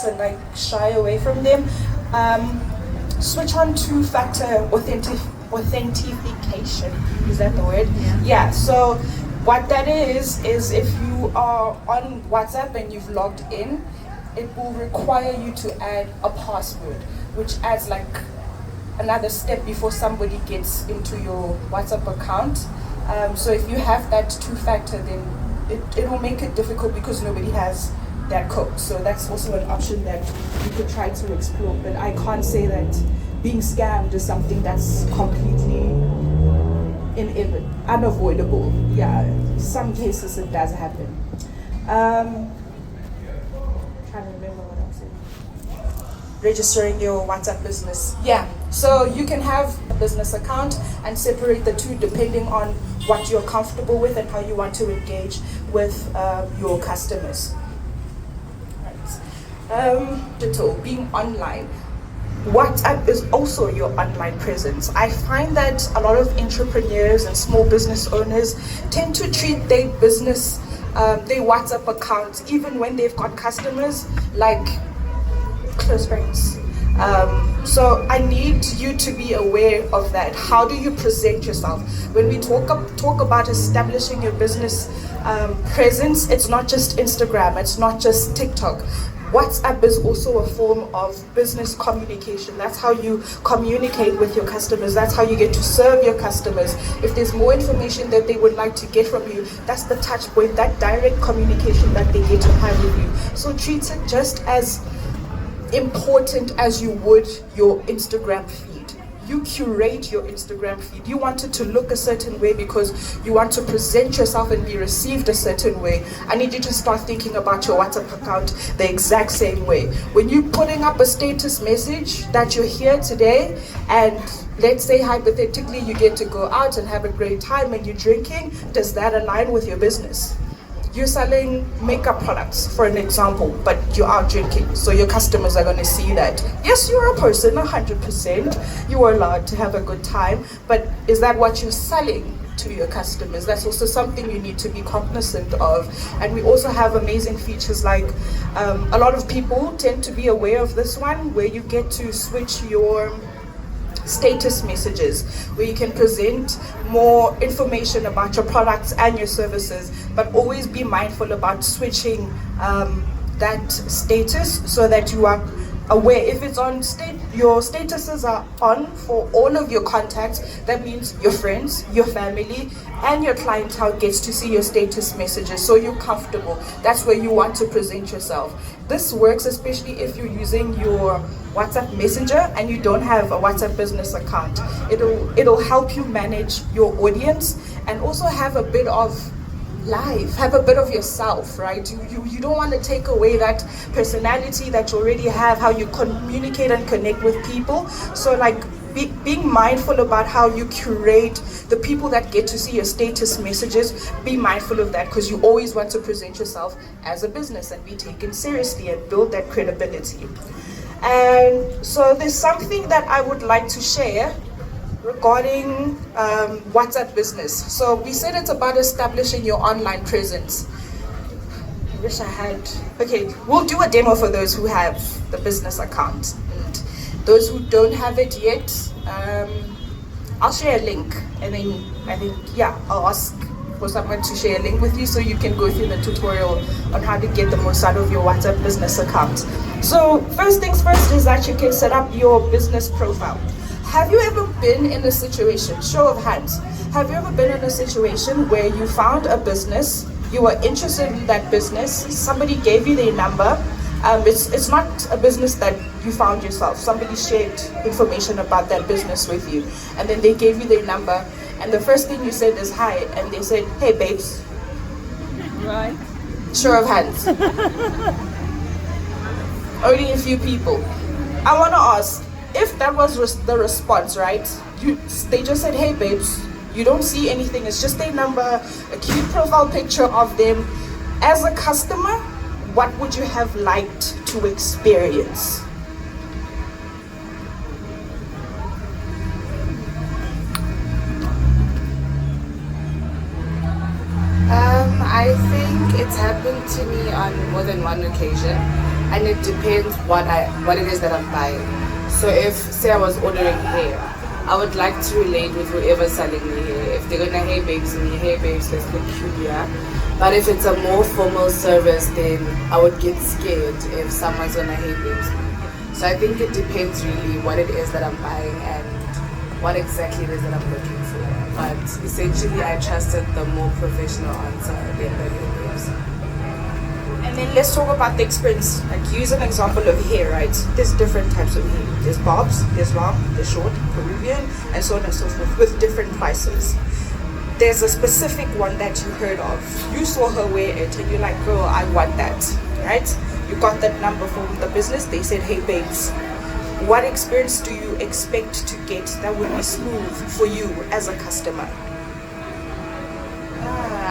and like shy away from them. Switch on two-factor authentication. Is that the word? Yeah. So what that is if you are on WhatsApp and you've logged in, it will require you to add a password, which adds like another step before somebody gets into your WhatsApp account. So if you have that two-factor, then it will make it difficult because nobody has that code. So that's also an option that you could try to explore. But I can't say that being scammed is something that's completely unavoidable. Yeah, some cases it does happen. Trying to remember what I'm saying. Registering your WhatsApp business. Yeah, so you can have a business account and separate the two depending on what you're comfortable with and how you want to engage with your customers. Digital, being online. WhatsApp is also your online presence. I find that a lot of entrepreneurs and small business owners tend to treat their business, their WhatsApp accounts, even when they've got customers, like close friends. So I need you to be aware of that. How do you present yourself? When we talk about establishing your business presence, it's not just Instagram, it's not just TikTok. WhatsApp is also a form of business communication. That's how you communicate with your customers. That's how you get to serve your customers. If there's more information that they would like to get from you, that's the touch point, that direct communication that they get to have with you. So treat it just as important as you would your Instagram feed. You curate your Instagram feed. You want it to look a certain way because you want to present yourself and be received a certain way. I need you to start thinking about your WhatsApp account the exact same way. When you're putting up a status message that you're here today, and let's say hypothetically you get to go out and have a great time and you're drinking, does that align with your business? You're selling makeup products, for an example, but you're out drinking, so your customers are going to see that. Yes, you're a person, 100%. You are allowed to have a good time, but is that what you're selling to your customers? That's also something you need to be cognizant of. And we also have amazing features like a lot of people tend to be aware of this one, where you get to switch your status messages, where you can present more information about your products and your services, but always be mindful about switching that status so that you are aware. If it's on your statuses are on for all of your contacts, that means your friends, your family, and your clientele gets to see your status messages, so you're comfortable. That's where you want to present yourself. This works especially if you're using your WhatsApp Messenger and you don't have a WhatsApp business account. It'll help you manage your audience and also have a bit of life, have a bit of yourself, right? You don't want to take away that personality that you already have, how you communicate and connect with people. So like being mindful about how you curate the people that get to see your status messages. Be mindful of that, because you always want to present yourself as a business and be taken seriously and build that credibility. And so there's something that I would like to share regarding WhatsApp business. So we said it's about establishing your online presence. I wish I had. Okay, we'll do a demo for those who have the business account. And those who don't have it yet, I'll share a link, and then I'll ask for someone to share a link with you so you can go through the tutorial on how to get the most out of your WhatsApp business account. So first things first is that you can set up your business profile. Have you ever been in a situation, show of hands, have you ever been in a situation where you found a business, you were interested in that business, somebody gave you their number, it's not a business that you found yourself, somebody shared information about that business with you, and then they gave you their number, and the first thing you said is hi, and they said, hey babes. Right. Show of hands. Only a few people. I want to ask, if that was the response, right? They just said, hey babes, you don't see anything, it's just their number, a cute profile picture of them. As a customer, what would you have liked to experience? I think it's happened to me on more than one occasion. and it depends what it is that I'm buying. So if say I was ordering hair, I would like to relate with whoever's selling me hair. If they're gonna hey babes me, hey babes, let's look cute here. But if it's a more formal service, then I would get scared if someone's gonna hey babes me. So I think it depends really what it is that I'm buying and what exactly it is that I'm looking for. But essentially I trusted the more professional answer than the hey babes. And then let's talk about the experience. Like use an example of hair, right? There's different types of hair. There's bobs, there's long, there's short, Peruvian, and so on and so forth, with different prices. There's a specific one that you heard of. You saw her wear it and you're like, girl, I want that, right? You got that number from the business. They said, hey babes, what experience do you expect to get that would be smooth for you as a customer?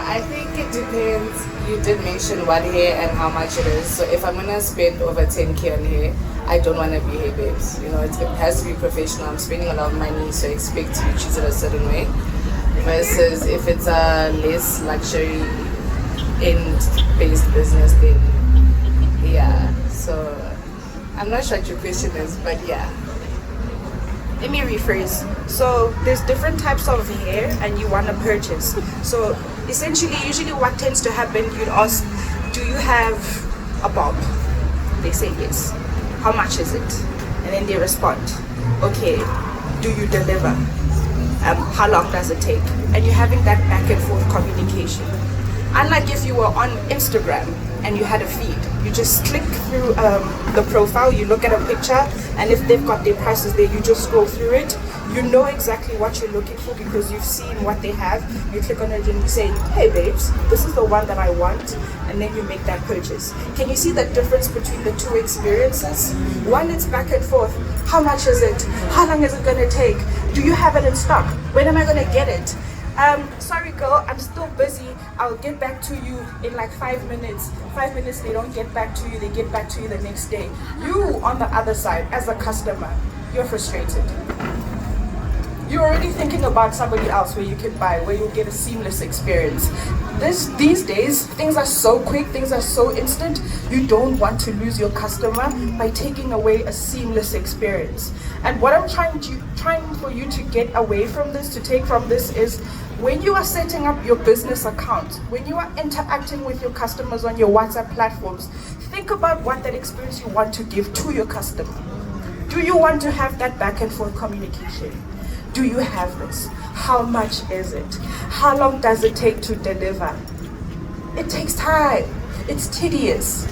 I think it depends. You did mention what hair and how much it is. So if I'm gonna spend over 10K on hair, I don't want to be hair babes. You know, it has to be professional. I'm spending a lot of money, so I expect to be treated a certain way. Versus if it's a less luxury end-based business, then yeah. So I'm not sure what your question is, but yeah. Let me rephrase. So there's different types of hair and you want to purchase. So essentially, usually what tends to happen, you'd ask, do you have a bob? They say yes. How much is it? And then they respond, okay, do you deliver? How long does it take? And you're having that back and forth communication. Unlike if you were on Instagram and you had a feed, you just click through the profile, you look at a picture, and if they've got their prices there, you just scroll through it. You know exactly what you're looking for because you've seen what they have. You click on it and you say, hey babes, this is the one that I want, and then you make that purchase. Can you see the difference between the two experiences? One, it's back and forth. How much is it? How long is it gonna take? Do you have it in stock? When am I gonna get it? Sorry girl, I'm still busy. I'll get back to you in like 5 minutes. 5 minutes, they don't get back to you, they get back to you the next day. You, on the other side, as a customer, you're frustrated. You're already thinking about somebody else where you can buy, where you'll get a seamless experience. These days, things are so quick, things are so instant, you don't want to lose your customer by taking away a seamless experience. And what I'm trying for you to get away from this, to take from this is, when you are setting up your business account, when you are interacting with your customers on your WhatsApp platforms, think about what that experience you want to give to your customer. Do you want to have that back and forth communication? Do you have this? How much is it? How long does it take to deliver? It takes time. It's tedious,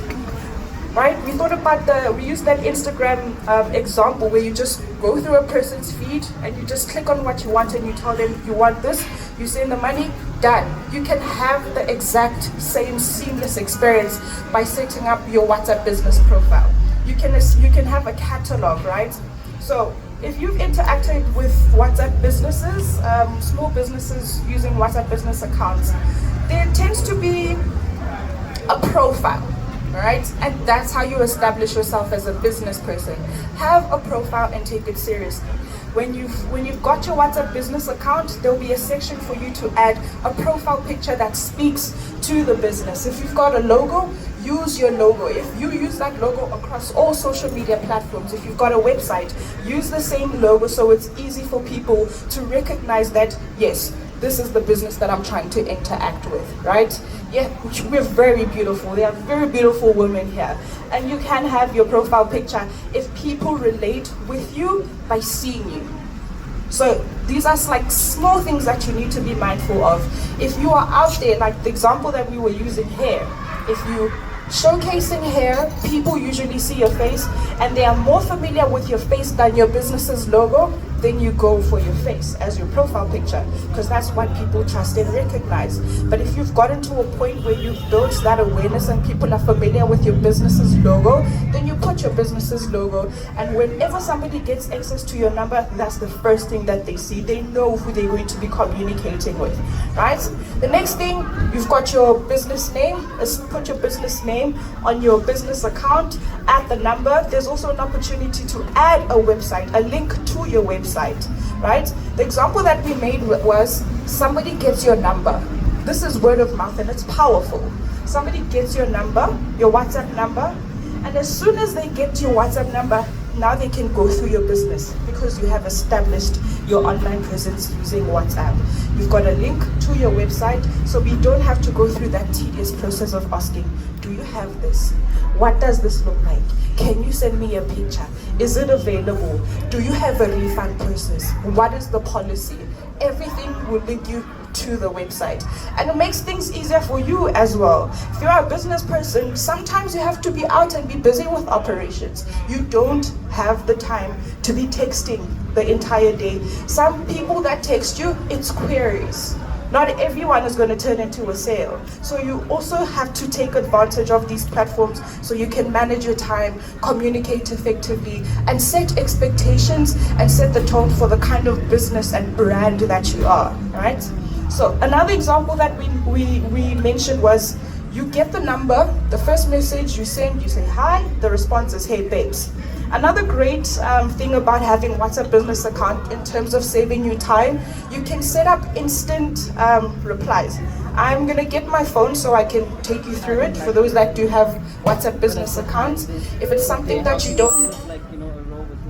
right? We used that Instagram example where you just go through a person's feed and you just click on what you want and you tell them you want this, you send the money, done. You can have the exact same seamless experience by setting up your WhatsApp business profile. You can have a catalog, right? So if you've interacted with WhatsApp businesses, small businesses using WhatsApp business accounts, there tends to be a profile, right? And that's how you establish yourself as a business person. Have a profile and take it seriously. When you've got your WhatsApp business account, there'll be a section for you to add a profile picture that speaks to the business. If you've got a logo, use your logo. If you use that logo across all social media platforms, if you've got a website, use the same logo so it's easy for people to recognize that, yes, this is the business that I'm trying to interact with, right? Yeah, we're very beautiful. There are very beautiful women here. And you can have your profile picture if people relate with you by seeing you. So these are like small things that you need to be mindful of. If you are out there, like the example that we were using here, if you showcasing hair, people usually see your face and they are more familiar with your face than your business's logo, then you go for your face as your profile picture because that's what people trust and recognize. But if you've gotten to a point where you've built that awareness and people are familiar with your business's logo, then you put your business's logo, and whenever somebody gets access to your number, that's the first thing that they see. They know who they're going to be communicating with, right? The next thing, you've got your business name. Let's put your business name on your business account, add the number. There's also an opportunity to add a website, a link to your website, right? The example that we made was somebody gets your number. This is word of mouth and it's powerful. Somebody gets your number, your WhatsApp number, And as soon as they get your WhatsApp number, now they can go through your business because you have established your online presence using WhatsApp. You've got a link to your website, so we don't have to go through that tedious process of asking, do you have this? What does this look like? Can you send me a picture? Is it available? Do you have a refund process? What is the policy? Everything will link you to the website, and it makes things easier for you as well. If you're a business person, sometimes you have to be out and be busy with operations. You don't have the time to be texting the entire day. Some people that text you, it's queries. Not everyone is going to turn into a sale. So you also have to take advantage of these platforms so you can manage your time, communicate effectively, and set expectations and set the tone for the kind of business and brand that you are, right? So another example that we mentioned was you get the number, the first message you send, you say hi, the response is hey babes. Another great thing about having WhatsApp business account in terms of saving you time, you can set up instant replies. I'm gonna get my phone so I can take you through it for those that do have WhatsApp business accounts. If it's something that you don't